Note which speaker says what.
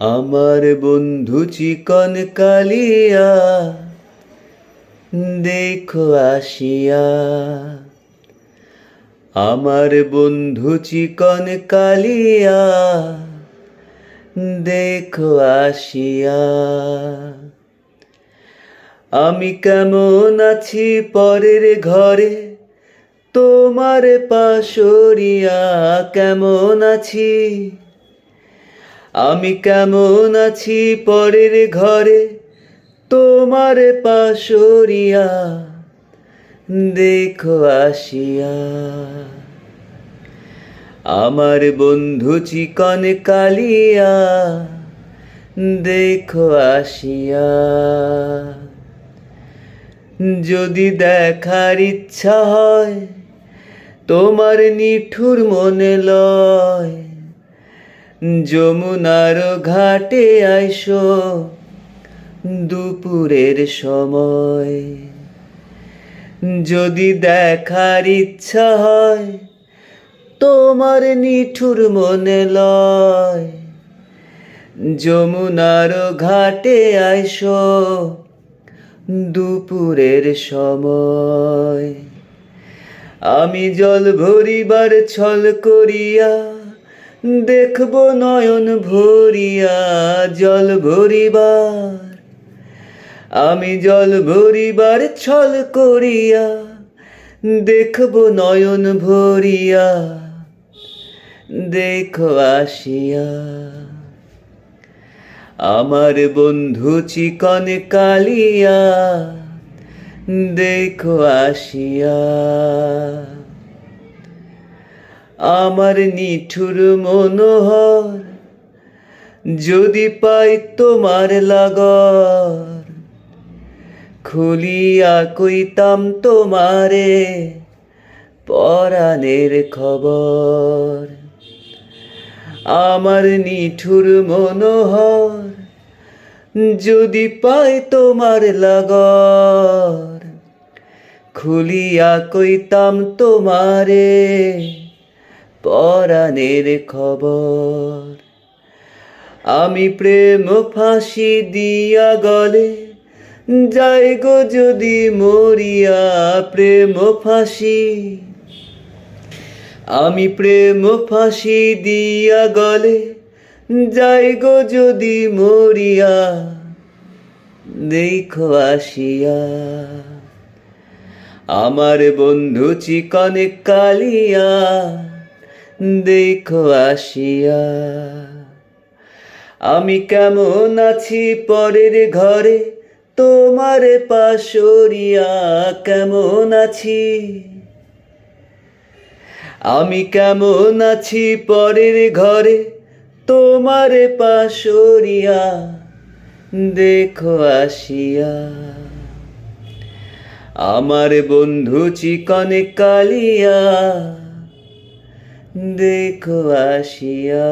Speaker 1: আমার বন্ধু চিকন কালিয়া দেখো আসিয়া। আমার বন্ধু চিকন কালিয়া দেখো আসিয়া। আমি কেমন আছি পরের ঘরে তোমার পাশরিয়া। কেমন আছি আমি কেমন আছি পরের ঘরে তোমার পাশরিয়া দেখো আসিয়া। আমার বন্ধু চিকন কালিয়া দেখো আসিয়া। যদি দেখার ইচ্ছা হয় তোমার নিঠুর মনে লয়, যমুনার ঘাটে আইসো দুপুরের সময়। যদি দেখার ইচ্ছা হয় তোমার নিঠুর মনে লয়, যমুনার ঘাটে আইসো দুপুরের সময়। আমি জল ভরিবার ছল করিয়া দেখব নয়ন ভরিয়া। জল ভরিবার আমি জল ভরিবার ছল করিয়া দেখব নয়ন ভরিয়া দেখো আসিয়া। আমার বন্ধু চিকন কালিয়া দেখো আসিয়া। আমার নিঠুর মনোহর যদি পাই তোমার লাগর, খুলিয়া কইতাম তোমারে পরাণের খবর। আমার নিঠুর মনোহর যদি পাই তোমার লাগর, খুলিয়া কইতাম তোমারে পরাণের খবর। আমি প্রেম ফাঁসি দিয়া গলে যাই গো যদি মরিয়া। প্রেম ফাঁসি আমি প্রেম ফাঁসি দিয়া গলে যাই গো যদি মরিয়া দেখো আসিয়া। আমার বন্ধু চিকন কালিয়া দেখো আসিয়া। আমি কেমন আছি পরের ঘরে তোমার পাশরিয়া। কেমন আছি আমি কেমন আছি পরের ঘরে তোমার পাশরিয়া দেখো আসিয়া। আমার বন্ধু চিকন কালিয়া দেখো আসিয়া।